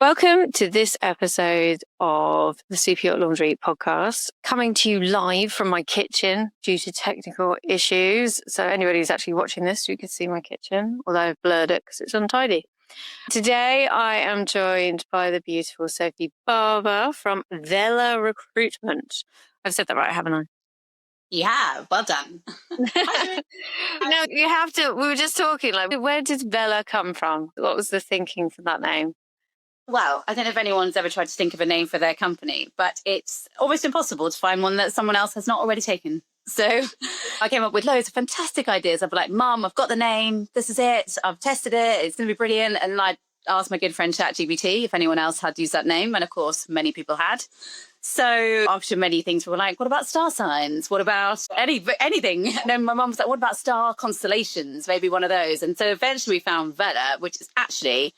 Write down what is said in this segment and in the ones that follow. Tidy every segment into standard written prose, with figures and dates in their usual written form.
Welcome to this episode of the Superyacht Laundry podcast, coming to you live from my kitchen due to technical issues. So anybody who's actually watching this, you can see my kitchen, although I've blurred it because it's untidy. Today, I am joined by the beautiful Sophie Barber from Vela Recruitment. I've said that right, haven't I? Yeah, well done. No, you have to. We were just talking, like, where did Vela come from? What was the thinking for that name? Well, I don't know if anyone's ever tried to think of a name for their company, but it's almost impossible to find one that someone else has not already taken. So I came up with loads of fantastic ideas. I'd be like, Mum, I've got the name. This is it. I've tested it. It's going to be brilliant. And I asked my good friend ChatGPT if anyone else had used that name. And of course, many people had. So after many things, we were like, what about star signs? What about anything? And then my mum was like, what about star constellations? Maybe one of those. And so eventually we found Vela, which is actually,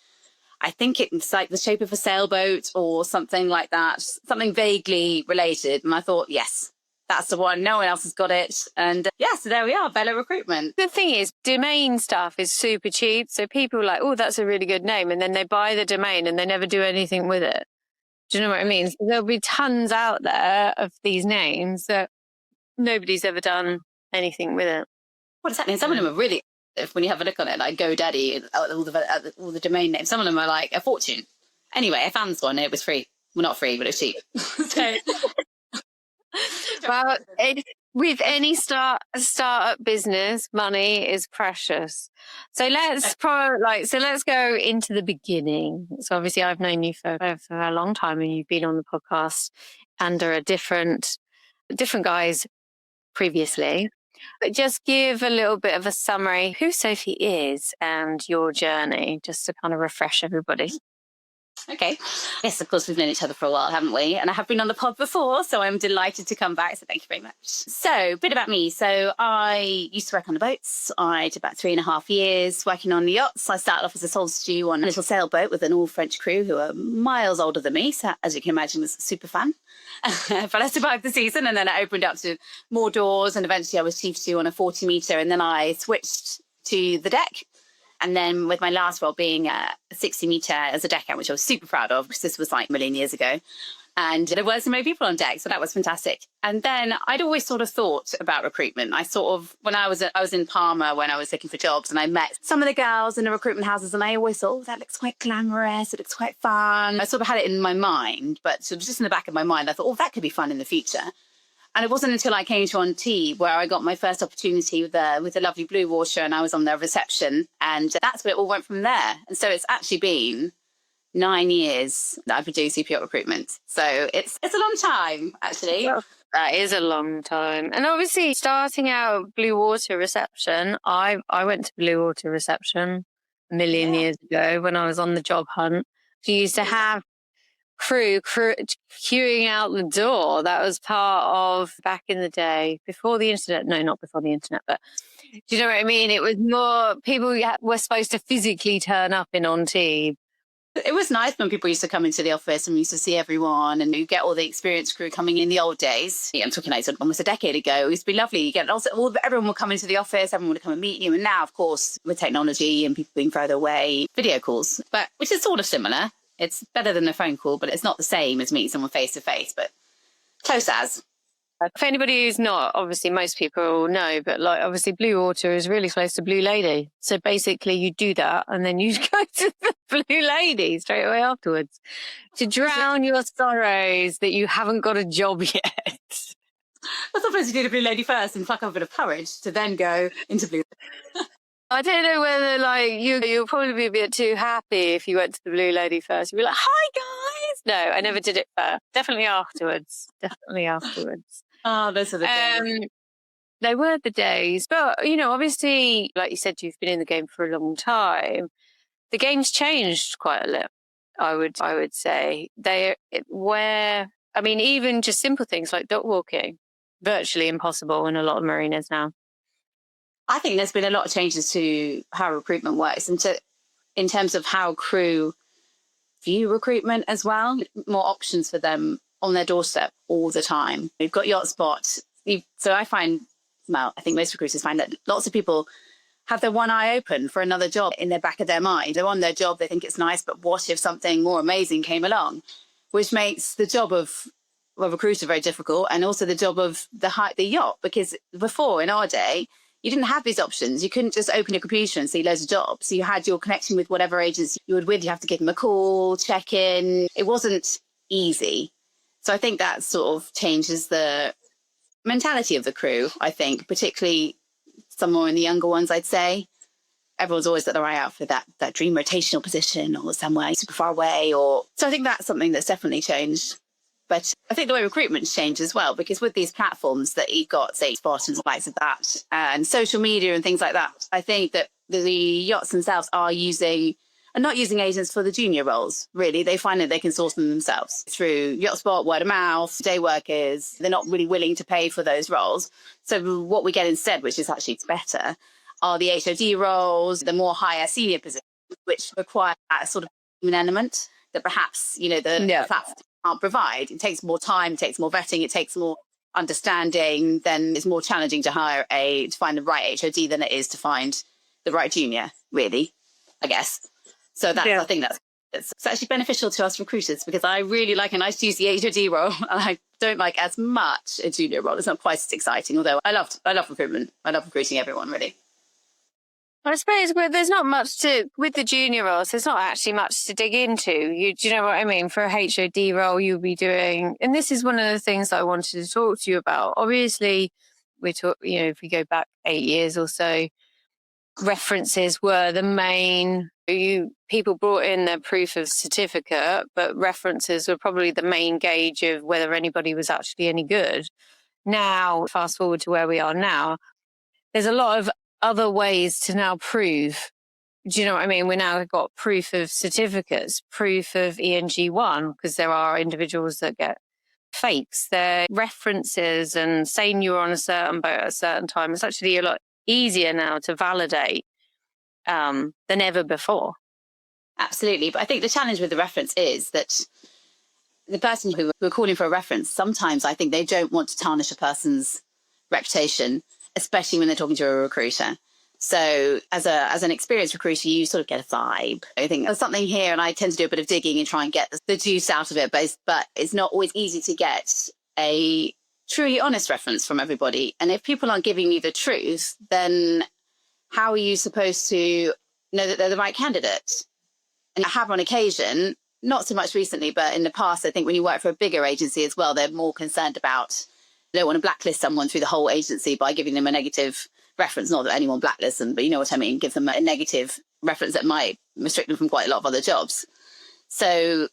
I think it's like the shape of a sailboat or something like that, something vaguely related. And I thought, yes, that's the one. No one else has got it. And so there we are, Vela Recruitment. The thing is, domain stuff is super cheap. So people are like, oh, that's a really good name. And then they buy the domain and they never do anything with it. Do you know what I mean? So there'll be tons out there of these names that nobody's ever done anything with it. What exactly? And some of them are really, when you have a look on it, like GoDaddy, all the domain names, some of them are like a fortune. Anyway, I found this one. It was free. Well, not free, but it was cheap. Well, with any startup business, money is precious. So let's go into the beginning. So obviously, I've known you for a long time, and you've been on the podcast under different guys previously. But just give a little bit of a summary who Sophie is and your journey, just to kind of refresh everybody. Okay. Yes, of course, we've known each other for a while, haven't we? And I have been on the pod before, so I'm delighted to come back. So thank you very much. So a bit about me. So I used to work on the boats. I did about 3.5 years working on the yachts. I started off as a sole stew on a little sailboat with an all-French crew who are miles older than me. So as you can imagine, was a super fan. But I survived the season, and then I opened up to more doors, and eventually I was chief stew on a 40-metre, and then I switched to the deck. And then with my last role being a 60-metre as a deckhand, which I was super proud of because this was like a million years ago. And there were so many people on deck, so that was fantastic. And then I'd always sort of thought about recruitment. When I was in Palma when I was looking for jobs, and I met some of the girls in the recruitment houses, and I always thought, oh, that looks quite glamorous, it looks quite fun. I sort of had it in my mind, but sort of just in the back of my mind, I thought, oh, that could be fun in the future. And it wasn't until I came to Antibes where I got my first opportunity with the lovely Bluewater, and I was on their reception, and that's where it all went from there. And so it's actually been 9 years that I've been doing Superyacht Recruitment. So it's a long time, actually. Well, that is a long time. And obviously, starting out Bluewater reception, I went to Bluewater reception a million years ago when I was on the job hunt. So you used to have crew queuing out the door. That was part of back in the day, before the internet. No, not before the internet, but do you know what I mean? It was more people were supposed to physically turn up in Antibes. It was nice when people used to come into the office and we used to see everyone, and you get all the experienced crew coming in the old days. Yeah, I'm talking like almost a decade ago. It used to be lovely. You get everyone would come into the office, everyone would come and meet you. And now, of course, with technology and people being further away, video calls, but which is sort of similar. It's better than a phone call, but it's not the same as meeting someone face to face, but close as. For anybody who's not, obviously most people know, but like obviously Bluewater is really close to Blue Lady. So basically you do that and then you go to the Blue Lady straight away afterwards to drown your sorrows that you haven't got a job yet. Well, sometimes you do the Blue Lady first and pluck up a bit of courage to then go into Blue Lady. I don't know whether like you'll probably be a bit too happy if you went to the Blue Lady first. You'd be like, hi guys. No, I never did it first. Definitely afterwards. Oh, those are the days. They were the days. But, you know, obviously, like you said, you've been in the game for a long time. The game's changed quite a lot, I would say. Even just simple things like dock walking, virtually impossible in a lot of marinas now. I think there's been a lot of changes to how recruitment works and in terms of how crew view recruitment as well. More options for them on their doorstep all the time. We've got Yacht Spot. So I find well, I think most recruiters find that lots of people have their one eye open for another job in the back of their mind. They're on their job, they think it's nice, but what if something more amazing came along? Which makes the job of a recruiter very difficult, and also the job of the yacht, because before, in our day, you didn't have these options. You couldn't just open your computer and see loads of jobs. So you had your connection with whatever agency you were with. You have to give them a call, check in. It wasn't easy. So I think that sort of changes the mentality of the crew, I think, particularly some more in the younger ones, I'd say. Everyone's always got their eye out for that dream rotational position or somewhere super far away. So I think that's something that's definitely changed. But I think the way recruitment's changed as well, because with these platforms that you've got, say, Spot and likes of that, and social media and things like that, I think that the yachts themselves are not using agents for the junior roles, really. They find that they can source them themselves through YachtSpot, word of mouth, day workers. They're not really willing to pay for those roles. So what we get instead, which is actually better, are the HOD roles, the more higher senior positions, which require that sort of human element that perhaps, the platform can't provide. It takes more time, it takes more vetting, it takes more understanding. Then it's more challenging to find the right HOD than it is to find the right junior, really, I guess. So I think it's actually beneficial to us recruiters, because I really like a nice juicy HOD role, and I don't like as much a junior role. It's not quite as exciting, although I love recruitment. I love recruiting everyone, really. I suppose there's not much with the junior roles, there's not actually much to dig into. Do you know what I mean? For a HOD role, you'll be doing, and this is one of the things I wanted to talk to you about. Obviously, if we go back 8 years or so, references were the main, people brought in their proof of certificate, but references were probably the main gauge of whether anybody was actually any good. Now, fast forward to where we are now, there's a lot of other ways to now prove. Do you know what I mean? We now got proof of certificates, proof of ENG1, because there are individuals that get fakes. Their references and saying you were on a certain boat at a certain time. It's actually a lot easier now to validate than ever before. Absolutely. But I think the challenge with the reference is that the person who are calling for a reference, sometimes I think they don't want to tarnish a person's reputation, especially when they're talking to a recruiter. So as an experienced recruiter, you sort of get a vibe. I think there's something here, and I tend to do a bit of digging and try and get the juice out of it. But it's not always easy to get a truly honest reference from everybody. And if people aren't giving you the truth, then how are you supposed to know that they're the right candidate? And I have on occasion, not so much recently, but in the past, I think when you work for a bigger agency as well, they're more concerned about, they don't want to blacklist someone through the whole agency by giving them a negative reference. Not that anyone blacklists them, but you know what I mean? Give them a negative reference that might restrict them from quite a lot of other jobs. So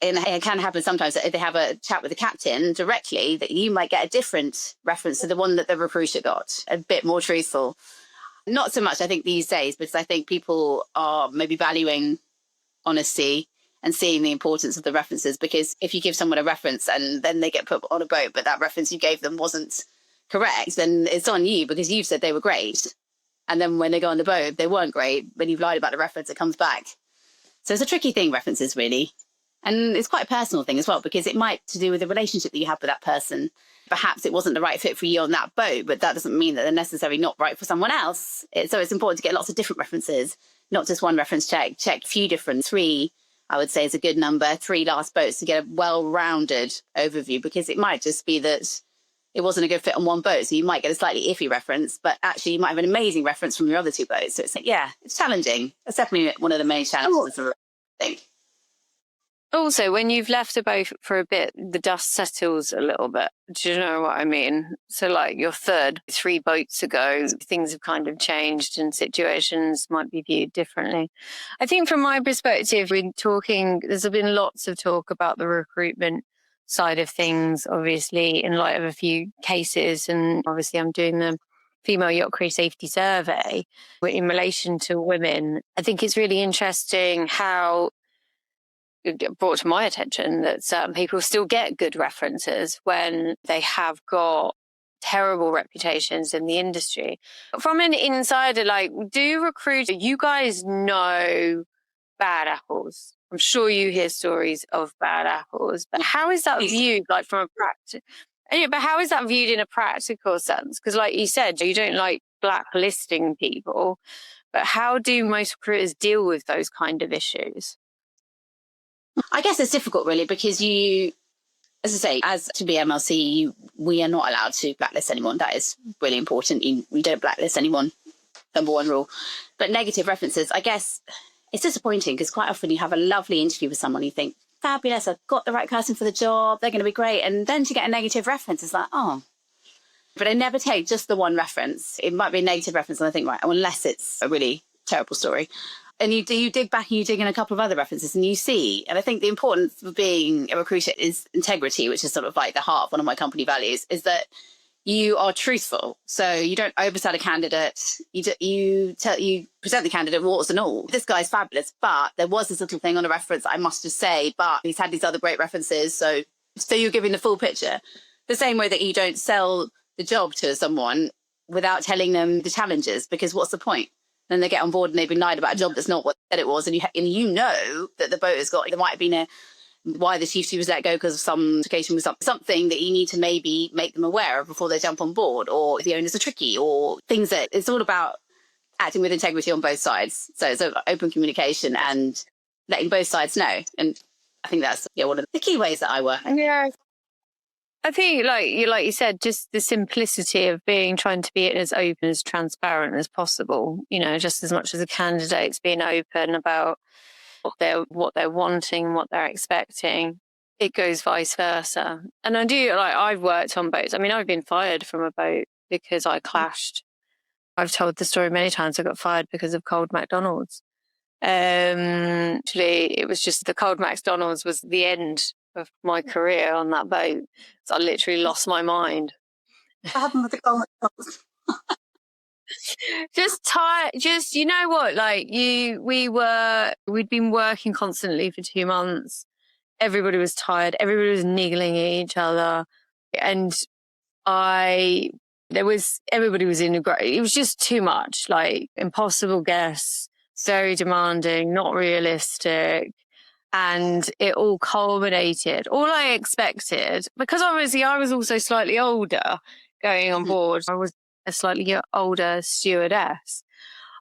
it can happen sometimes that if they have a chat with the captain directly, that you might get a different reference to the one that the recruiter got, a bit more truthful. Not so much, I think, these days, because I think people are maybe valuing honesty and seeing the importance of the references, because if you give someone a reference and then they get put on a boat, but that reference you gave them wasn't correct, then it's on you, because you've said they were great. And then when they go on the boat, they weren't great. When you've lied about the reference, it comes back. So it's a tricky thing, references, really. And it's quite a personal thing as well, because it might to do with the relationship that you have with that person. Perhaps it wasn't the right fit for you on that boat, but that doesn't mean that they're necessarily not right for someone else. So it's important to get lots of different references, not just one reference check. Check a few different, 3, I would say is a good number, 3 last boats to get a well-rounded overview, because it might just be that it wasn't a good fit on one boat. So you might get a slightly iffy reference, but actually you might have an amazing reference from your other 2 boats. So it's like, yeah, it's challenging. It's definitely one of the main challenges, I think. Also, when you've left a boat for a bit, the dust settles a little bit. Do you know what I mean? So like your 3 boats ago, things have kind of changed and situations might be viewed differently. I think from my perspective, there's been lots of talk about the recruitment side of things, obviously, in light of a few cases. And obviously I'm doing the Female Yacht Crew Safety Survey in relation to women. I think it's really interesting how it brought to my attention that certain people still get good references when they have got terrible reputations in the industry. From an insider, you guys know bad apples? I'm sure you hear stories of bad apples, but how is that viewed, like from a Yeah, but how is that viewed in a practical sense? Because like you said, you don't like blacklisting people, but how do most recruiters deal with those kind of issues? I guess it's difficult really because you, as I say, as to be MLC, we are not allowed to blacklist anyone. That is really important. We don't blacklist anyone, number one rule. But negative references, I guess it's disappointing because quite often you have a lovely interview with someone, you think, fabulous, I've got the right person for the job, they're going to be great. And then to get a negative reference, it's like, oh. But I never take just the one reference. It might be a negative reference and I think, right, unless it's a really terrible story. And you dig back and you dig in a couple of other references and you see, and I think the importance of being a recruiter is integrity, which is sort of like the heart of one of my company values, is that you are truthful. So you don't oversell a candidate. You present the candidate warts and all. This guy's fabulous, but there was this little thing on a reference I must just say, but he's had these other great references. So you're giving the full picture. The same way that you don't sell the job to someone without telling them the challenges, because what's the point? Then they get on board and they've been lied about a job that's not what they said it was. And you know that the boat has got, there might have been why the chief was let go because of some occasion was something that you need to maybe make them aware of before they jump on board, or the owners are tricky, or things that it's all about acting with integrity on both sides. So it's open communication and letting both sides know. And I think that's one of the key ways that I work. Yeah. I think like you said, just the simplicity of trying to be as open, as transparent as possible, just as much as the candidates being open about what they're wanting, what they're expecting. It goes vice versa. And I've worked on boats. I mean, I've been fired from a boat because I clashed. I've told the story many times. I got fired because of cold McDonald's. Actually, it was just the cold McDonald's was the end of my career on that boat. So I literally lost my mind. What happened with the cold McDonald's? Just tired. Just, you know what? Like we'd been working constantly for 2 months. Everybody was tired. Everybody was niggling at each other, and everybody was in it was just too much. Like impossible guests, very demanding, not realistic. And it all culminated. All I expected, because obviously I was also slightly older going on board. I was a slightly older stewardess.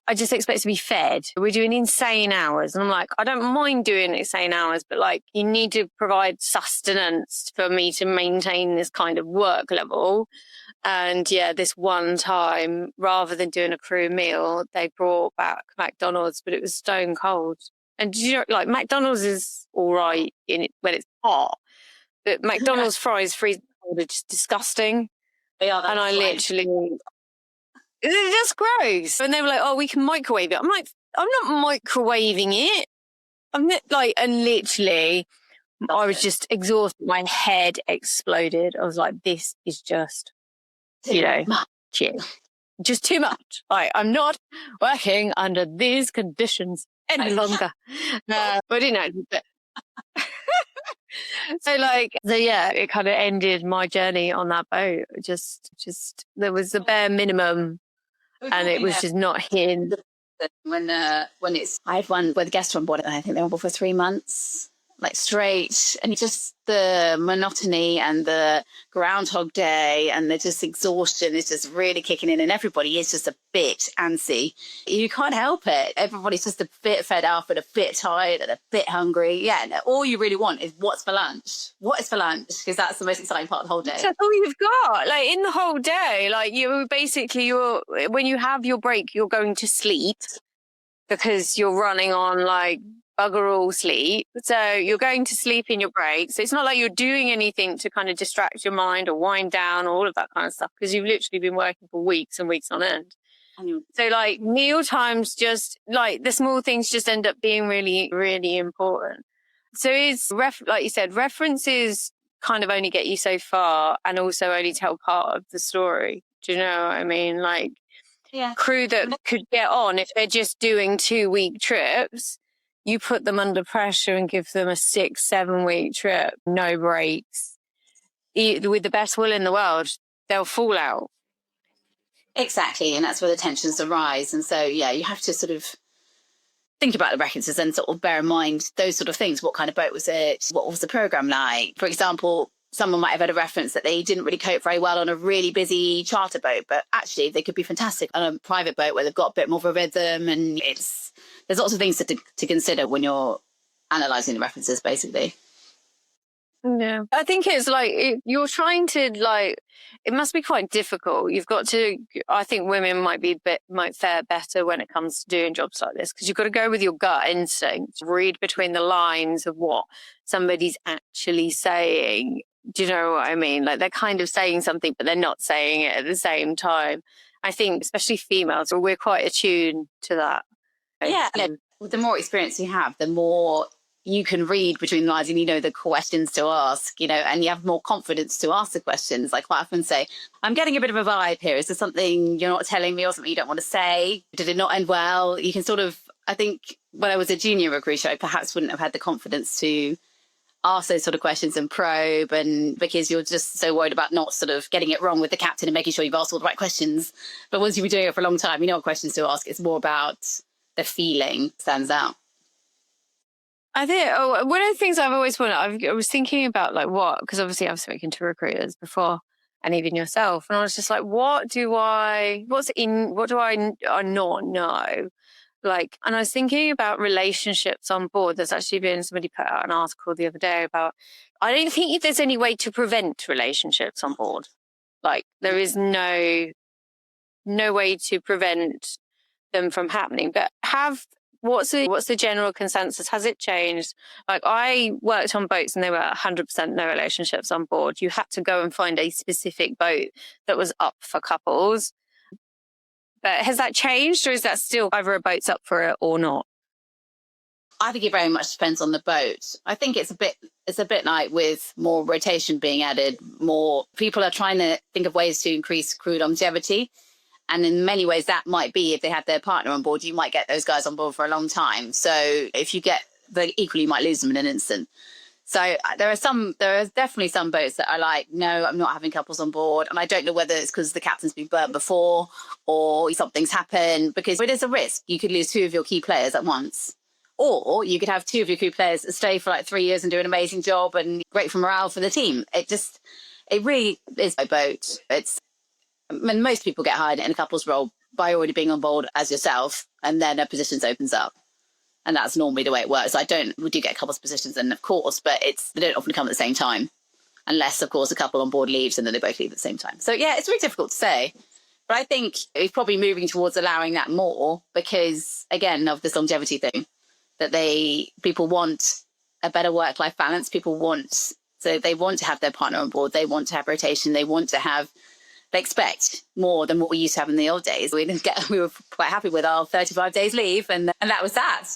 I just expect to be fed. We're doing insane hours. And I'm like, I don't mind doing insane hours, but like you need to provide sustenance for me to maintain this kind of work level. And yeah, this one time, rather than doing a crew meal, they brought back McDonald's, but it was stone cold. And like McDonald's is all right when it's hot, but McDonald's fries freezing cold are just disgusting. They are. And I literally, it's just gross. And they were like, "Oh, we can microwave it." I'm like, I'm not microwaving it. I'm not, like, and literally, I was just exhausted. My head exploded. I was like, "This is just, shit." Just too much. Like, I'm not working under these conditions any longer. But so yeah, it kind of ended my journey on that boat. Just there was the bare minimum, and it was just not hitting. When I had one where the guests were on board, and I think they were on board for 3 months, like straight, and just the monotony and the Groundhog Day and the just exhaustion is just really kicking in, and everybody is just a bit antsy. You can't help it. Everybody's just a bit fed up and a bit tired and a bit hungry. Yeah, and all you really want is what's for lunch? What is for lunch? Because that's the most exciting part of the whole day. That's all you've got. Like in the whole day, like when you have your break, you're going to sleep because you're running on like bugger all sleep. So you're going to sleep in your break. So it's not like you're doing anything to kind of distract your mind or wind down or all of that kind of stuff, because you've literally been working for weeks and weeks on end. So like meal times, just like the small things just end up being really, really important. So it's like you said, references kind of only get you so far and also only tell part of the story. Do you know what I mean? Like crew that could get on if they're just doing 2-week trips, you put them under pressure and give them a 6-7 week trip, no breaks. With the best will in the world, they'll fall out. Exactly. And that's where the tensions arise. And so, yeah, you have to sort of think about the references and sort of bear in mind those sort of things. What kind of boat was it? What was the program like? For example, someone might have had a reference that they didn't really cope very well on a really busy charter boat, but actually they could be fantastic on a private boat where they've got a bit more of a rhythm, and there's lots of things to consider when you're analysing the references, basically. Yeah, I think it's like you're trying to it must be quite difficult. You've got to. I think women might fare better when it comes to doing jobs like this, because you've got to go with your gut instinct, read between the lines of what somebody's actually saying. Do you know what I mean? Like they're kind of saying something, but they're not saying it at the same time. I think, especially females, we're quite attuned to that. Yeah, the more experience you have, the more you can read between the lines, and you know the questions to ask, and you have more confidence to ask the questions. Like quite often say, I'm getting a bit of a vibe here. Is there something you're not telling me or something you don't want to say? Did it not end well? You can sort of, I think when I was a junior recruiter, I perhaps wouldn't have had the confidence to ask those sort of questions and probe, and because you're just so worried about not sort of getting it wrong with the captain and making sure you've asked all the right questions. But once you've been doing it for a long time, you know what questions to ask. It's more about the feeling stands out. I think one of the things I've always wanted, I was thinking about because obviously I've spoken to recruiters before, and even yourself, and I was just like, what do I not know? And I was thinking about relationships on board. There's actually been somebody put out an article the other day about, I don't think there's any way to prevent relationships on board. There is no way to prevent them from happening, but what's the general consensus? Has it changed? I worked on boats and they were 100% no relationships on board. You had to go and find a specific boat that was up for couples. But has that changed, or is that still either a boat's up for it or not? I think it very much depends on the boat. I think it's a bit like with more rotation being added, more people are trying to think of ways to increase crew longevity. And in many ways, that might be if they have their partner on board, you might get those guys on board for a long time. So if you get equally, you might lose them in an instant. So there are definitely some boats that are like, no, I'm not having couples on board. And I don't know whether it's because the captain's been burnt before or something's happened, because it is a risk. You could lose two of your key players at once. Or you could have two of your key players stay for 3 years and do an amazing job and great for morale for the team. It really is a boat. Most people get hired in a couples role by already being on board as yourself, and then a positions opens up. And that's normally the way it works. We do get couples positions, and of course, but they don't often come at the same time, unless, of course, a couple on board leaves and then they both leave at the same time. So, yeah, it's really difficult to say. But I think it's probably moving towards allowing that more because, again, of this longevity thing, that people want a better work-life balance. So they want to have their partner on board. They want to have rotation. They expect more than what we used to have in the old days. We were quite happy with our 35 days leave, and that was that.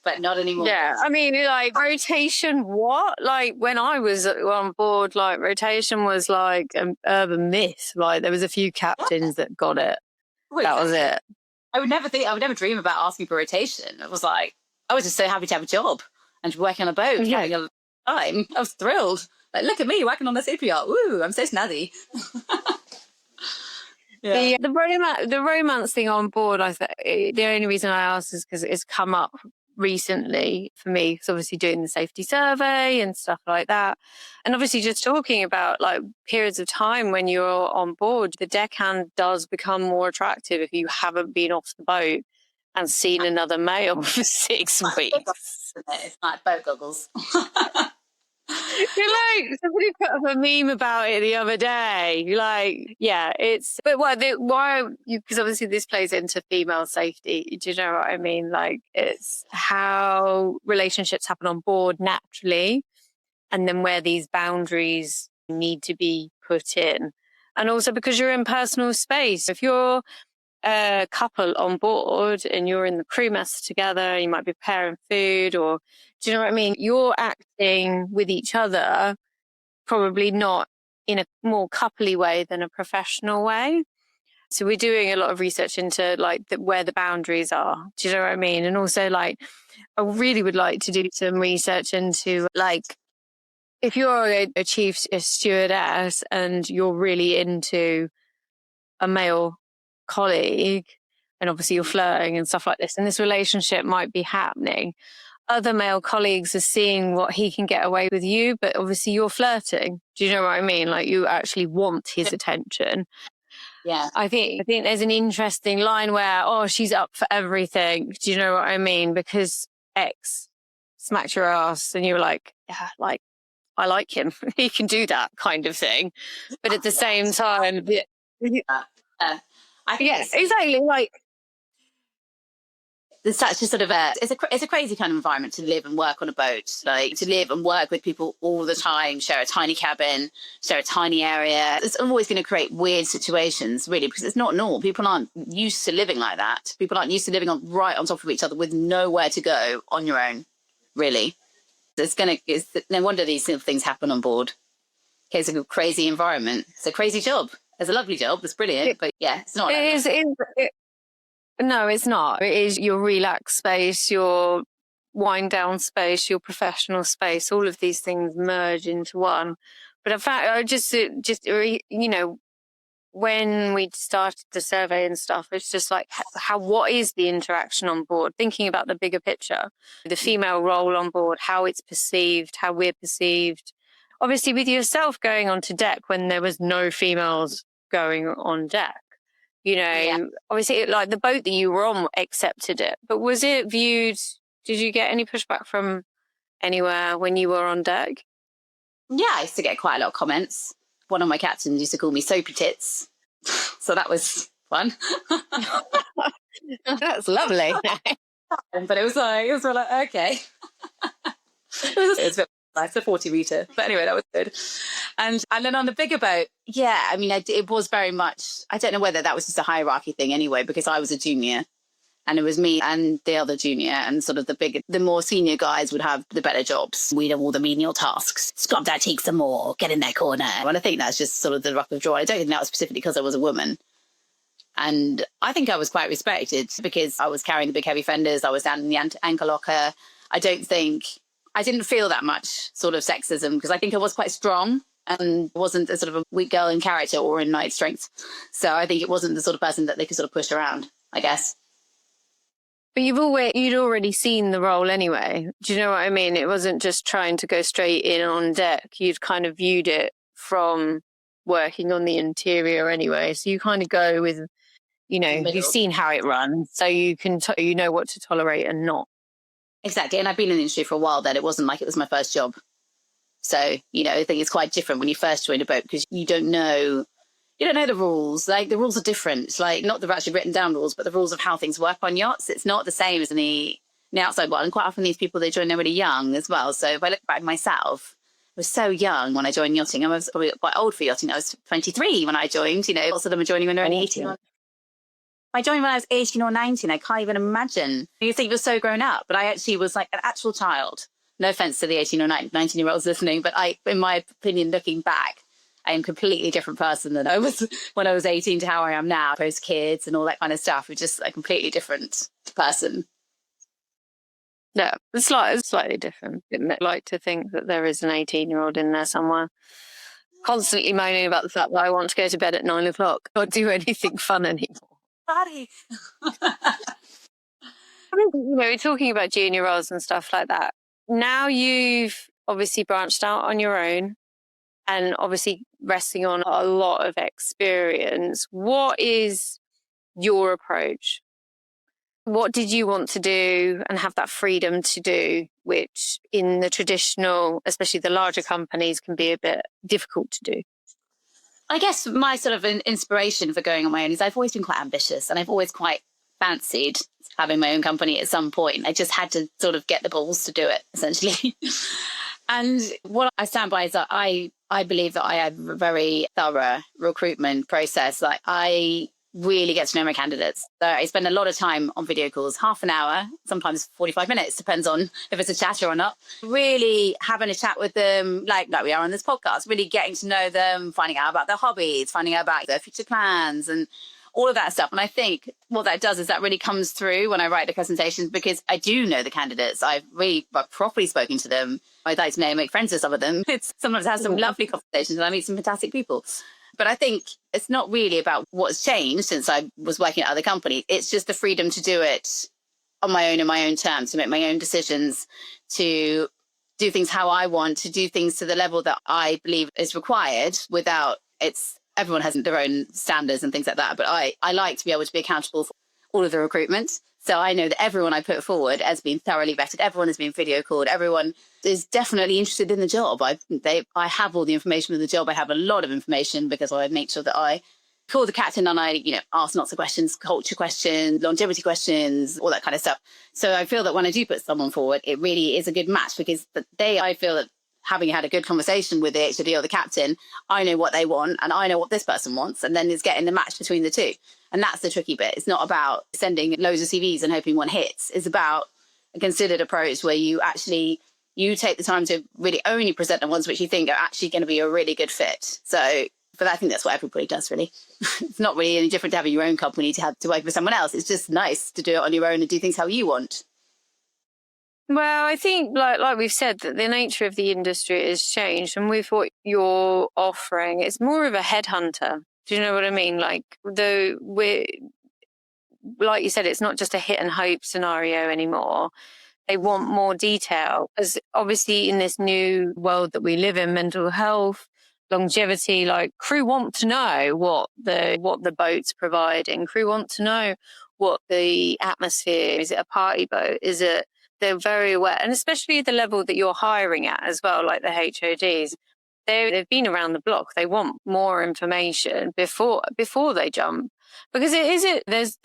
But not anymore. Yeah, I mean, rotation, what? When I was on board, rotation was an urban myth. There was a few captains that got it. That was it. I would never dream about asking for rotation. It was I was just so happy to have a job and to be working on a boat, having a time. I was thrilled. Look at me working on the Superyacht. Woo, I'm so snazzy. Yeah. The romance thing on board, the only reason I asked is because it's come up recently for me. It's obviously doing the safety survey and stuff like that, and obviously just talking about periods of time when you're on board, the deckhand does become more attractive if you haven't been off the boat and seen another male for 6 weeks. It's like boat goggles. Somebody put up a meme about it the other day. Because obviously this plays into female safety. Do you know what I mean? It's how relationships happen on board naturally, and then where these boundaries need to be put in. And also because you're in personal space. If you're a couple on board and you're in the crew mess together, you might be preparing food, or do you know what I mean? You're acting with each other, probably not in a more coupley way than a professional way. So we're doing a lot of research into where the boundaries are. Do you know what I mean? And also I really would like to do some research into if you're a stewardess and you're really into a male colleague, and obviously you're flirting and stuff like this, and this relationship might be happening. other male colleagues are seeing what he can get away with you, but obviously you're flirting. Do you know what I mean? Like you actually want his attention. Yeah. I think there's an interesting line where, oh, she's up for everything. Do you know what I mean? Because X smacked your ass and you were like, yeah, like, I like him. He can do that kind of thing. But at the same time, I think yeah, exactly. Like, there's such a sort of it's a crazy kind of environment to live and work on a boat, like to live and work with people all the time, share a tiny cabin, share a tiny area. It's always going to create weird situations, really, because it's not normal. People aren't used to living like that. People aren't used to living right on top of each other with nowhere to go on your own, really. It's no wonder these sort of things happen on board. It's a crazy environment. It's a crazy job. It's a lovely job. It's brilliant. But yeah, it's not. No, it's not. It is your relaxed space, your wind down space, your professional space. All of these things merge into one. But in fact, I just when we started the survey and stuff, it's just like what is the interaction on board? Thinking about the bigger picture, the female role on board, how it's perceived, how we're perceived. Obviously, with yourself going onto deck when there was no females going on deck. Obviously, like the boat that you were on accepted it, but was it viewed? Did you get any pushback from anywhere when you were on deck? Yeah, I used to get quite a lot of comments. One of my captains used to call me Soapy Tits, so that was fun. That's lovely. But it was like okay. It was a bit nice, a 40 metre. But anyway, that was good. And then on the bigger boat, yeah, I mean, it was very much, I don't know whether that was just a hierarchy thing anyway, because I was a junior and it was me and the other junior, and sort of the more senior guys would have the better jobs. We'd have all the menial tasks. Scrub that cheek some more, get in that corner. And I think that's just sort of the rough of draw. I don't think that was specifically because I was a woman. And I think I was quite respected because I was carrying the big heavy fenders. I was down in the anchor locker. I didn't feel that much sort of sexism because I think I was quite strong and wasn't a sort of a weak girl in character or in night strength. So I think it wasn't the sort of person that they could sort of push around, I guess. But you'd already seen the role anyway. Do you know what I mean? It wasn't just trying to go straight in on deck. You'd kind of viewed it from working on the interior anyway. So you kind of go with, you've seen how it runs, so you can you know what to tolerate and not. Exactly. And I've been in the industry for a while then. It wasn't like it was my first job. So, I think it's quite different when you first join a boat because you don't know the rules. Like the rules are different. It's like not the actually written down rules, but the rules of how things work on yachts. It's not the same as in the outside world. And quite often these people, they join, they're really young as well. So if I look back myself, I was so young when I joined yachting. I was probably quite old for yachting. I was 23 when I joined, lots of them are joining when they're only 18. I joined when I was 18 or 19. I can't even imagine. You think you're so grown up, but I actually was like an actual child. No offense to the 18 or 19-year-olds listening, but in my opinion, looking back, I am a completely different person than I was when I was 18 to how I am now, post kids and all that kind of stuff. We're just a completely different person. Yeah, it's slightly different. I'd like to think that there is an 18-year-old in there somewhere, constantly moaning about the fact that I want to go to bed at 9 o'clock or do anything fun anymore. Buddy. We're talking about junior roles and stuff like that. Now you've obviously branched out on your own and obviously resting on a lot of experience. What is your approach? What did you want to do and have that freedom to do, which in the traditional, especially the larger companies, can be a bit difficult to do? I guess my sort of inspiration for going on my own is I've always been quite ambitious and I've always quite fancied having my own company at some point. I just had to sort of get the balls to do it, essentially. And what I stand by is that I believe that I have a very thorough recruitment process. Like I really get to know my candidates. So I spend a lot of time on video calls, half an hour, sometimes 45 minutes, depends on if it's a chatter or not. Really having a chat with them, like we are on this podcast, really getting to know them, finding out about their hobbies, finding out about their future plans and all of that stuff. And I think what that does is that really comes through when I write the presentations because I do know the candidates. I've properly spoken to them. I'd like to make friends with some of them. It's sometimes have some lovely conversations and I meet some fantastic people. But I think it's not really about what's changed since I was working at other companies. It's just the freedom to do it on my own in my own terms, to make my own decisions, to do things how I want, to do things to the level that I believe is required without everyone has their own standards and things like that. But I like to be able to be accountable for all of the recruitment. So I know that everyone I put forward has been thoroughly vetted. Everyone has been video called. Everyone is definitely interested in the job. I have all the information for the job. I have a lot of information because I make sure that I call the captain and I, ask lots of questions, culture questions, longevity questions, all that kind of stuff. So I feel that when I do put someone forward, it really is a good match because I feel that having had a good conversation with the HOD or the captain, I know what they want and I know what this person wants. And then it's getting the match between the two. And that's the tricky bit. It's not about sending loads of CVs and hoping one hits. It's about a considered approach where you take the time to really only present the ones which you think are actually going to be a really good fit. So, but I think that's what everybody does, really. It's not really any different to having your own company to work with someone else. It's just nice to do it on your own and do things how you want. Well, I think, like we've said, that the nature of the industry has changed, and with what you're offering, it's more of a headhunter. Do you know what I mean? Like you said, it's not just a hit and hope scenario anymore. They want more detail, as obviously in this new world that we live in, mental health, longevity, like crew want to know what the boat's providing. Crew want to know what the atmosphere is. It a party boat? They're very aware, and especially the level that you're hiring at as well, like the HODs. They've been around the block. They want more information before they jump, because there's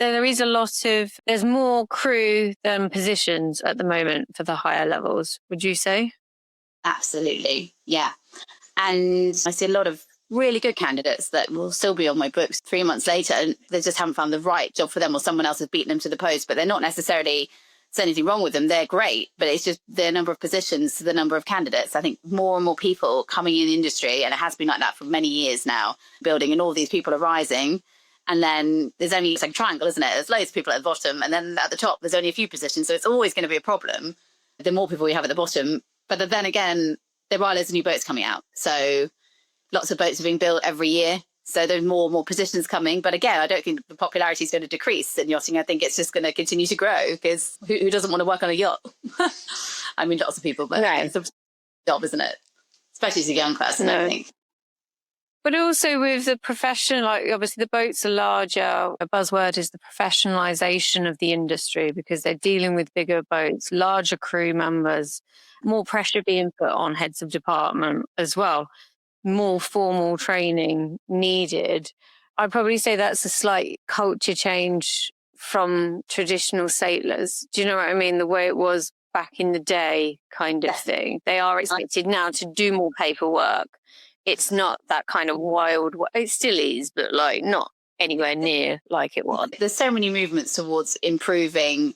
more crew than positions at the moment for the higher levels. Would you say? Absolutely, yeah. And I see a lot of really good candidates that will still be on my books 3 months later, and they just haven't found the right job for them, or someone else has beaten them to the post. But they're not necessarily anything wrong with them. They're great, but it's just the number of positions, the number of candidates. I think more and more people coming in the industry, and it has been like that for many years now, building, and all these people are rising. And then it's like a triangle, isn't it? There's loads of people at the bottom, and then at the top, there's only a few positions. So it's always going to be a problem the more people we have at the bottom. But then again, there are loads of new boats coming out. So lots of boats are being built every year. So there's more and more positions coming. But again, I don't think the popularity is going to decrease in yachting. I think it's just going to continue to grow, because who doesn't want to work on a yacht? I mean, lots of people, but it's a job, isn't it? Especially as a young person, I think. But also with the profession, like obviously the boats are larger. A buzzword is the professionalisation of the industry, because they're dealing with bigger boats, larger crew members, more pressure being put on heads of department as well. More formal training needed. I'd probably say that's a slight culture change from traditional sailors. Do you know what I mean? The way it was back in the day kind of thing. They are expected now to do more paperwork. It's not that kind of wild, it still is, but like not anywhere near like it was. There's so many movements towards improving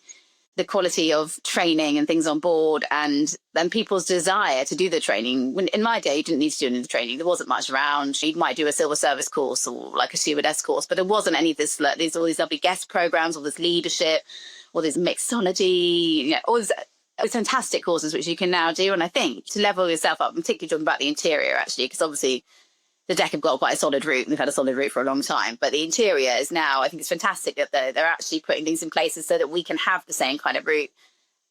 the quality of training and things on board, and then people's desire to do the training. When in my day, you didn't need to do any of the training. There wasn't much around. You might do a silver service course or like a stewardess course, but there wasn't any of this. There's all these lovely guest programs, all this leadership, all this mixology, all these fantastic courses which you can now do. And I think to level yourself up, I'm particularly talking about the interior actually, because obviously the deck have got quite a solid route, and they've had a solid route for a long time. But the interior is now, I think it's fantastic that they're actually putting things in places so that we can have the same kind of route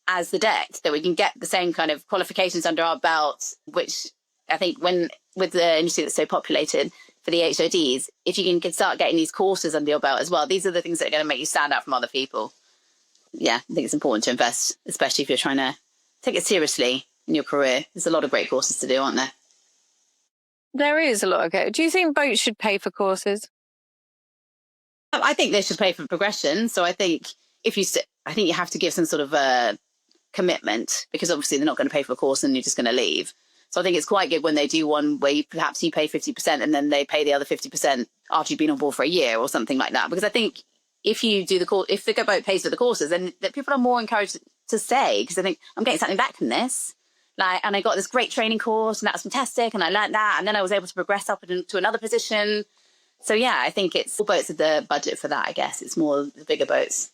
as the deck, that we can get the same kind of qualifications under our belt, which I think with the industry that's so populated for the HODs, if you can start getting these courses under your belt as well, these are the things that are going to make you stand out from other people. Yeah, I think it's important to invest, especially if you're trying to take it seriously in your career. There's a lot of great courses to do, aren't there? There is a lot of it. Do you think boats should pay for courses? I think they should pay for progression. So I think I think you have to give some sort of a commitment, because obviously they're not going to pay for a course and you're just going to leave. So I think it's quite good when they do one where perhaps you pay 50% and then they pay the other 50% after you've been on board for a year or something like that. Because I think if you do the course, if the boat pays for the courses, then people are more encouraged to stay, because I think I'm getting something back from this. And I got this great training course, and that was fantastic, and I learned that, and then I was able to progress up into another position. So yeah, I think it's all boats are the budget for that. I guess it's more the bigger boats.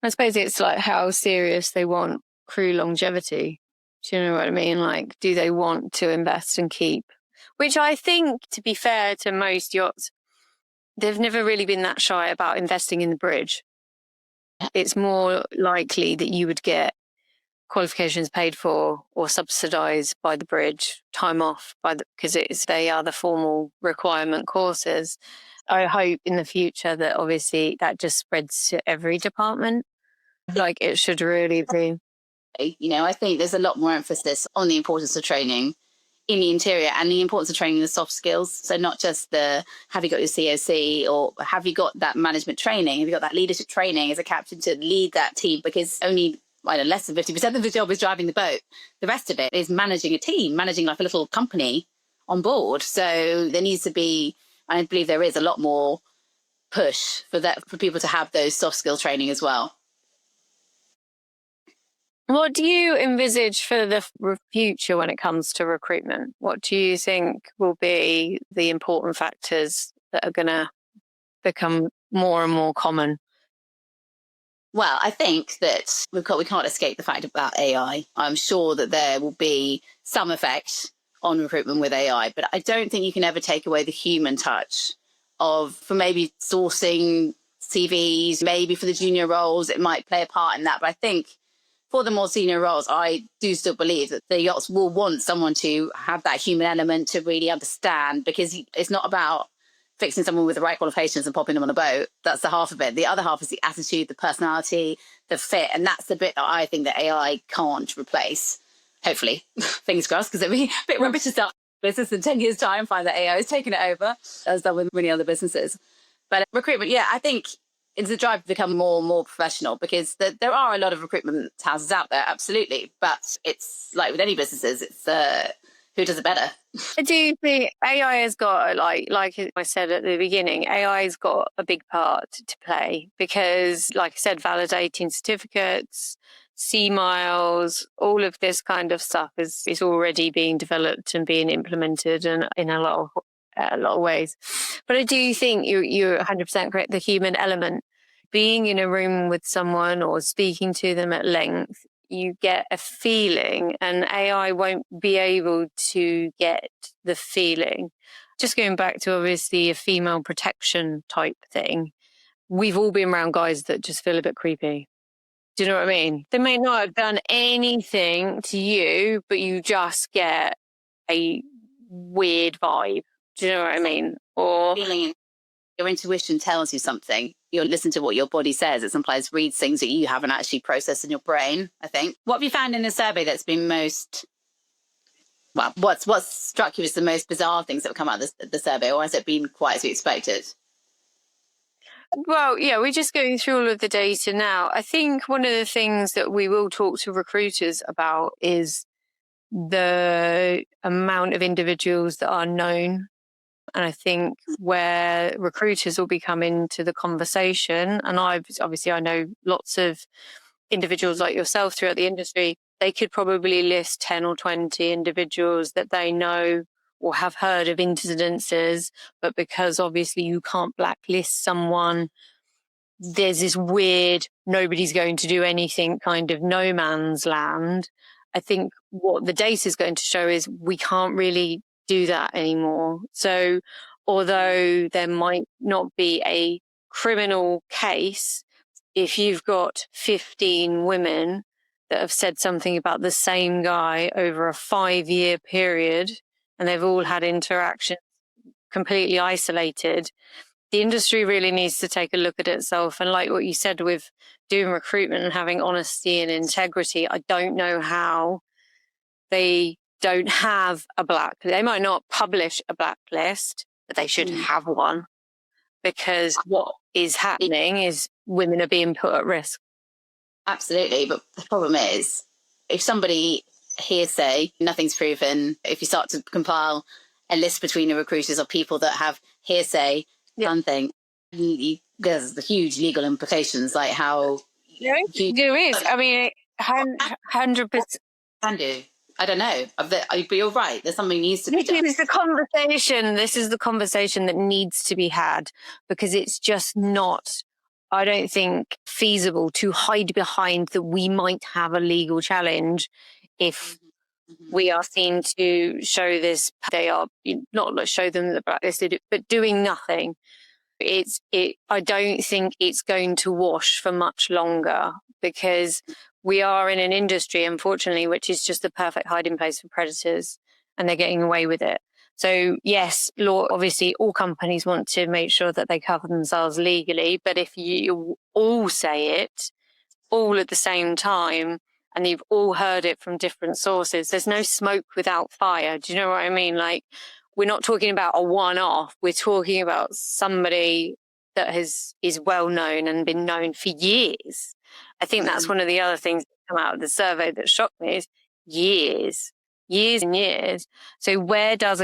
I suppose it's like how serious they want crew longevity. Do you know what I mean? Like, do they want to invest and keep? Which I think, to be fair to most yachts, they've never really been that shy about investing in the bridge. it's more likely that you would get qualifications paid for or subsidised by the bridge, time off because they are the formal requirement courses. I hope in the future that obviously that just spreads to every department. Like it should really be. I think there's a lot more emphasis on the importance of training in the interior and the importance of training the soft skills. So not just have you got your COC or have you got that management training? Have you got that leadership training as a captain to lead that team? Because only less than 50% of the job is driving the boat. The rest of it is managing a team, managing like a little company on board. So there needs to be, I believe there is a lot more push for people to have those soft skill training as well. What do you envisage for the future when it comes to recruitment? What do you think will be the important factors that are going to become more and more common? Well, I think that we can't escape the fact about AI. I'm sure that there will be some effect on recruitment with AI, but I don't think you can ever take away the human touch for maybe sourcing CVs, maybe for the junior roles, it might play a part in that. But I think for the more senior roles, I do still believe that the yachts will want someone to have that human element to really understand, because it's not about fixing someone with the right qualifications and popping them on a boat. That's the half of it. The other half is the attitude, the personality, the fit. And that's the bit that I think that AI can't replace. Hopefully, fingers crossed, because it'd be a bit rubbish to start business in 10 years' time, find that AI has taken it over, as done with many other businesses. But recruitment, I think it's a drive to become more and more professional, because there are a lot of recruitment houses out there, absolutely. But it's like with any businesses, it's who does it better? I do think AI has got, like I said at the beginning, AI has got a big part to play because, like I said, validating certificates, sea miles, all of this kind of stuff is already being developed and being implemented and in a lot of ways. But I do think you're 100% correct. The human element, being in a room with someone or speaking to them at length, you get a feeling, and AI won't be able to get the feeling. Just going back to obviously a female protection type thing, we've all been around guys that just feel a bit creepy. Do you know what I mean? They may not have done anything to you, but you just get a weird vibe. Do you know what I mean? Or feeling, your intuition tells you something. You listen to what your body says. It sometimes reads things that you haven't actually processed in your brain, I think. What have you found in the survey that's been what's struck you as the most bizarre things that have come out of the survey, or has it been quite as you expected? Well, we're just going through all of the data now. I think one of the things that we will talk to recruiters about is the amount of individuals that are known. And I think where recruiters will be coming to the conversation, and I know lots of individuals like yourself throughout the industry, they could probably list 10 or 20 individuals that they know or have heard of incidences, but because obviously you can't blacklist someone, there's this weird, nobody's going to do anything kind of no man's land. I think what the data is going to show is we can't really do that anymore. So although there might not be a criminal case, if you've got 15 women that have said something about the same guy over a 5-year period, and they've all had interactions completely isolated, the industry really needs to take a look at itself. And like what you said with doing recruitment and having honesty and integrity, I don't know how they don't have a they might not publish a blacklist, but they should have one, because what is happening is women are being put at risk. Absolutely. But the problem is, if somebody hearsay, nothing's proven, if you start to compile a list between the recruiters of people that have hearsay, something, there's the huge legal implications, like how there is. I mean, 100%. Can do. I don't know. But you're right. There's something needs to be done. This is the conversation that needs to be had, because it's just not, I don't think, feasible to hide behind that we might have a legal challenge if we are seen to show this. They are not show them the blacklisted, but doing nothing. I don't think it's going to wash for much longer, because we are in an industry, unfortunately, which is just the perfect hiding place for predators, and they're getting away with it. So yes, law, obviously all companies want to make sure that they cover themselves legally, but if you all say it all at the same time and you've all heard it from different sources, there's no smoke without fire. Do you know what I mean? Like, we're not talking about a one-off. We're talking about somebody that is well known and been known for years. I think that's one of the other things that come out of the survey that shocked me is years and years. So where does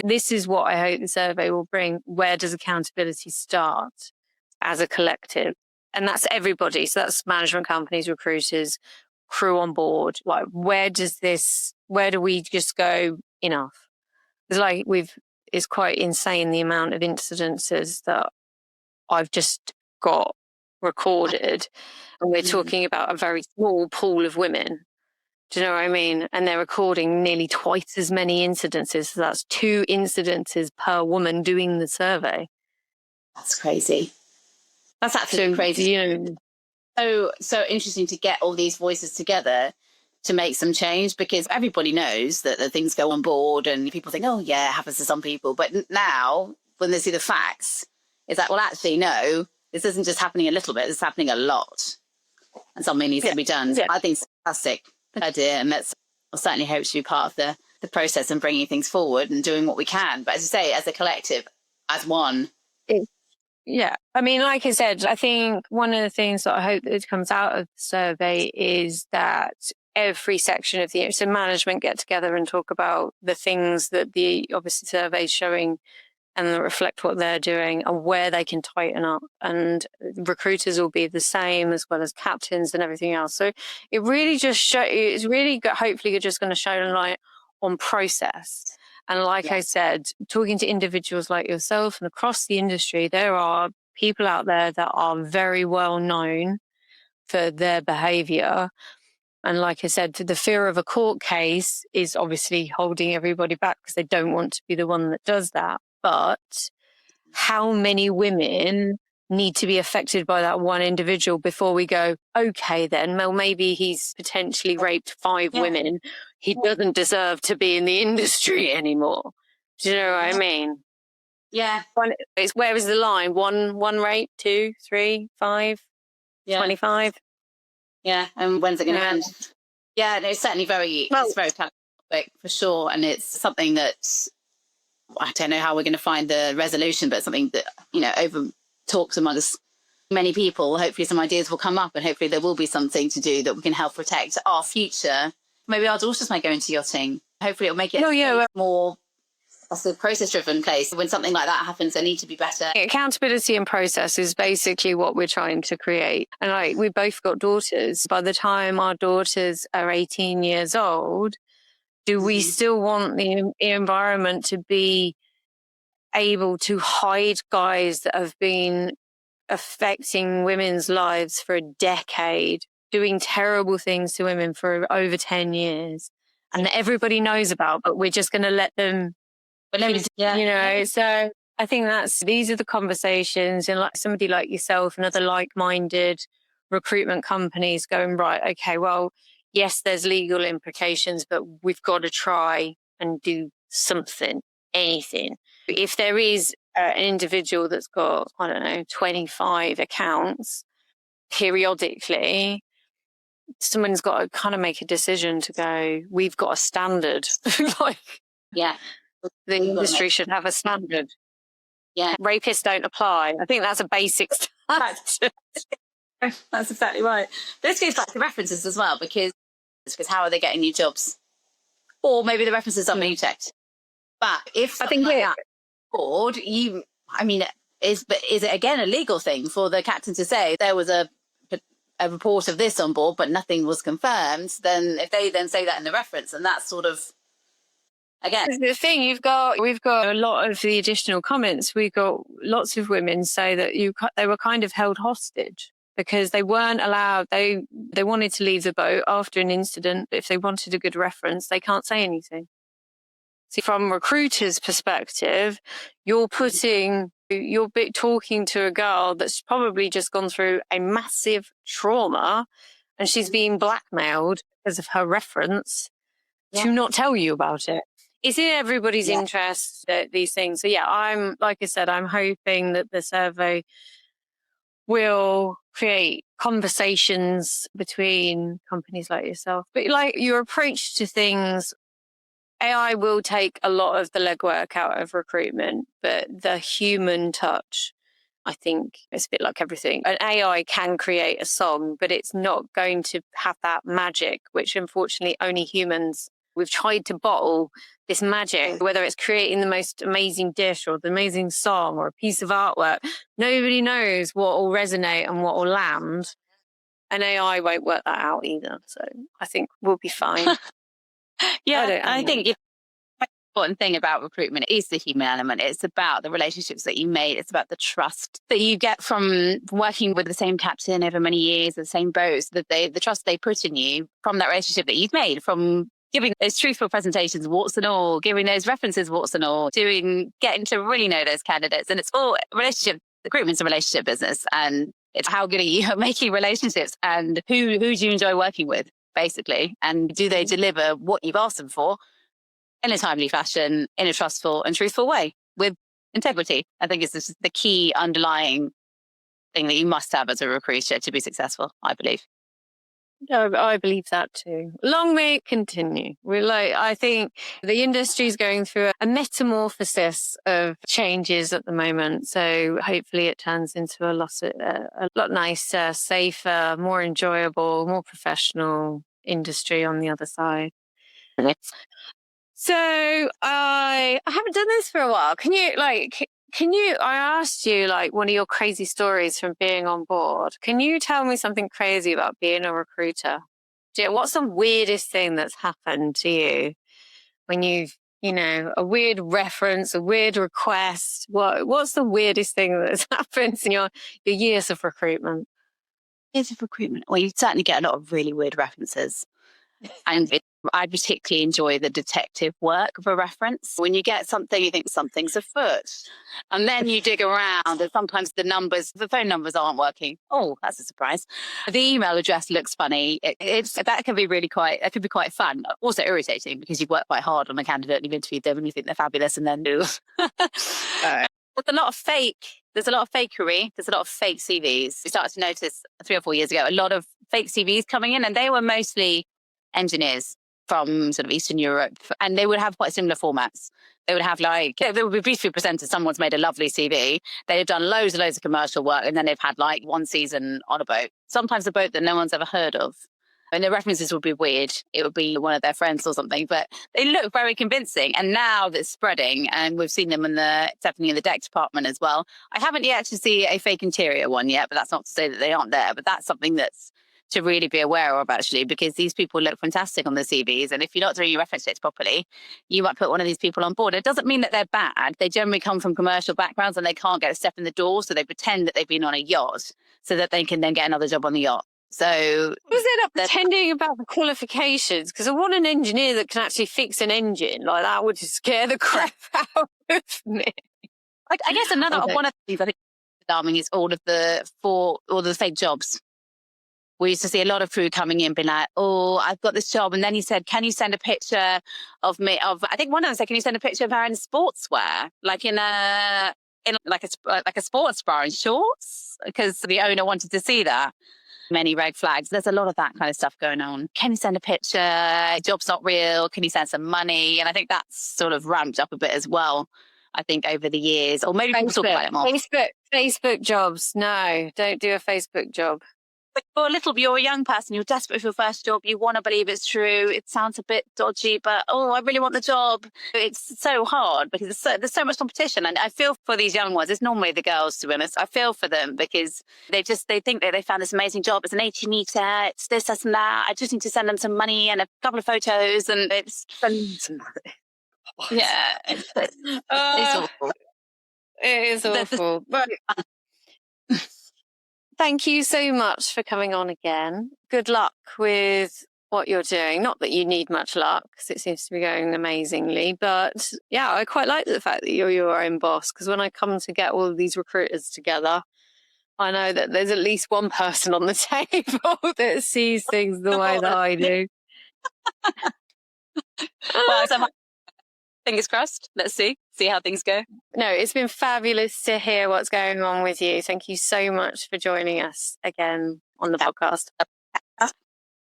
this is what I hope the survey will bring. Where does accountability start as a collective? And that's everybody. So that's management companies, recruiters, crew on board. Like, where do we just go, enough? It's like it's quite insane the amount of incidences that I've just got recorded. And we're talking about a very small pool of women. Do you know what I mean? And they're recording nearly twice as many incidences. So that's 2 incidences per woman doing the survey. That's crazy. That's absolutely crazy. You know, so interesting to get all these voices together to make some change, because everybody knows that the things go on board and people think, oh yeah, it happens to some people. But now when they see the facts, it's like, well, actually, no, this isn't just happening a little bit, it's happening a lot. And something needs to be done. Yeah. I think it's fantastic idea. And I certainly hope to be part of the process and bringing things forward and doing what we can. But as I say, as a collective, as one. Yeah. I mean, like I said, I think one of the things that I hope that comes out of the survey is that every section of so management get together and talk about the things that the obviously survey is showing and reflect what they're doing and where they can tighten up. And recruiters will be the same, as well as captains and everything else. So it really just it's really hopefully just going to shine a light on process. And like I said, talking to individuals like yourself and across the industry, there are people out there that are very well known for their behaviour. And like I said, the fear of a court case is obviously holding everybody back because they don't want to be the one that does that. But how many women need to be affected by that one individual before we go, okay, then, well, maybe he's potentially raped 5 women. He doesn't deserve to be in the industry anymore. Do you know what I mean? Yeah. Where is the line? One rape, 2, 3, 5, 25? Yeah, and when's it going to end? Yeah, no, it's certainly it's very topic for sure. And it's something that I don't know how we're going to find the resolution, but something that, over talks amongst many people, hopefully some ideas will come up and hopefully there will be something to do that we can help protect our future. Maybe our daughters might go into yachting. Hopefully it'll make it more that's a process-driven place. When something like that happens, they need to be better. Accountability and process is basically what we're trying to create. And we both got daughters. By the time our daughters are 18 years old, do we still want the environment to be able to hide guys that have been affecting women's lives for a decade, doing terrible things to women for over 10 years, and that everybody knows about, but we're just going to let them, So I think these are the conversations, and like somebody like yourself and other like-minded recruitment companies going, right, okay, well, yes, there's legal implications, but we've got to try and do something, anything. If there is an individual that's got, 25 accounts, periodically, someone's got to kind of make a decision to go, we've got a standard. The industry should have a standard. Yeah. Rapists don't apply. I think that's a basic standard. That's exactly right. But this goes back to references as well, because how are they getting new jobs? Or maybe the references aren't being checked. But if I think board, is it again a legal thing for the captain to say there was a report of this on board, but nothing was confirmed? Then if they then say that in the reference, and that's sort of again the thing we've got a lot of the additional comments. We've got lots of women say that they were kind of held hostage because they weren't allowed. They wanted to leave the boat after an incident. If they wanted a good reference, they can't say anything. See, from recruiters' perspective, you're putting You're talking to a girl that's probably just gone through a massive trauma and she's being blackmailed because of her reference to not tell you about it. It's in everybody's interest, these things. So like I said, I'm hoping that the survey will create conversations between companies like yourself. But like your approach to things, AI will take a lot of the legwork out of recruitment, but the human touch, I think it's a bit like everything. An AI can create a song, but it's not going to have that magic, which unfortunately only humans. We've tried to bottle this magic, whether it's creating the most amazing dish or the amazing song or a piece of artwork. Nobody knows what will resonate and what will land. And AI won't work that out either. So I think we'll be fine. I think the important thing about recruitment is the human element. It's about the relationships that you made. It's about the trust that you get from working with the same captain over many years, the same boats, the trust they put in you from that relationship that you've made, from giving those truthful presentations, warts and all, giving those references, warts and all, getting to really know those candidates. And it's all recruitment's a relationship business. And it's how good are you at making relationships and who do you enjoy working with, basically? And do they deliver what you've asked them for in a timely fashion, in a trustful and truthful way with integrity? I think it's the key underlying thing that you must have as a recruiter to be successful, I believe. I believe that too. Long may it continue. I think the industry is going through a metamorphosis of changes at the moment. So hopefully it turns into a lot nicer, safer, more enjoyable, more professional industry on the other side. Okay. So I haven't done this for a while. I asked you one of your crazy stories from being on board. Can you tell me something crazy about being a recruiter? What's the weirdest thing that's happened to you when you've, a weird reference, a weird request? What's the weirdest thing that's happened in your years of recruitment? Years of recruitment? Well, you certainly get a lot of really weird references. And I particularly enjoy the detective work of a reference. When you get something, you think something's afoot. And then you dig around and sometimes the phone numbers aren't working. Oh, that's a surprise. The email address looks funny. That can be quite fun. Also irritating because you've worked quite hard on a candidate and you've interviewed them and you think they're fabulous and then do. There's a lot of fakery. There's a lot of fake CVs. We started to notice 3 or 4 years ago, a lot of fake CVs coming in and they were mostly engineers from sort of Eastern Europe, and they would have quite similar formats. They would have they would be briefly presented. Someone's made a lovely CV. They've done loads and loads of commercial work, and then they've had 1 season on a boat. Sometimes a boat that no one's ever heard of. And the references would be weird. It would be one of their friends or something, but they look very convincing. And now that's spreading, and we've seen them definitely in the deck department as well. I haven't yet to see a fake interior one yet, but that's not to say that they aren't there. But that's something that's to really be aware of, actually, because these people look fantastic on the CVs. And if you're not doing your reference checks properly, you might put one of these people on board. It doesn't mean that they're bad. They generally come from commercial backgrounds and they can't get a step in the door. So they pretend that they've been on a yacht so that they can then get another job on the yacht. So was it not pretending about the qualifications? Because I want an engineer that can actually fix an engine. That would just scare the crap out of me. I guess one of the things I think is alarming is all the fake jobs. We used to see a lot of crew coming in being like, oh, I've got this job. And then he said, can you send a picture of me? I think one of them said, can you send a picture of her in sportswear? In a sports bar in shorts? Because the owner wanted to see that. Many red flags. There's a lot of that kind of stuff going on. Can you send a picture? Job's not real. Can you send some money? And I think that's sort of ramped up a bit as well. I think over the years, or maybe people talk about it more. Facebook jobs. No, don't do a Facebook job. But you're a young person, you're desperate for your first job, you want to believe it's true, it sounds a bit dodgy, but I really want the job. It's so hard because there's so much competition. And I feel for these young ones, it's normally the girls, to be honest. I feel for them because they think that they found this amazing job. It's an 80 meter, it's this, and that. I just need to send them some money and a couple of photos and it's... Yeah, it's awful. It is awful. But... Thank you so much for coming on again. Good luck with what you're doing. Not that you need much luck, because it seems to be going amazingly. But yeah, I quite like the fact that you're your own boss, because when I come to get all of these recruiters together, I know that there's at least one person on the table that sees things the way that I do. Well, so fingers crossed. Let's see how things go. No, it's been fabulous to hear what's going on with you. Thank you so much for joining us again on the podcast.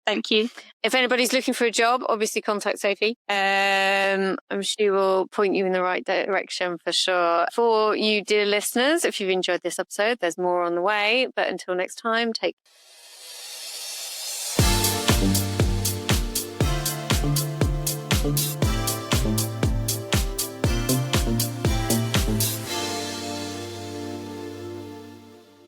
Thank you. If anybody's looking for a job, obviously contact Sophie. She will point you in the right direction for sure. For you, dear listeners, if you've enjoyed this episode, there's more on the way. But until next time, take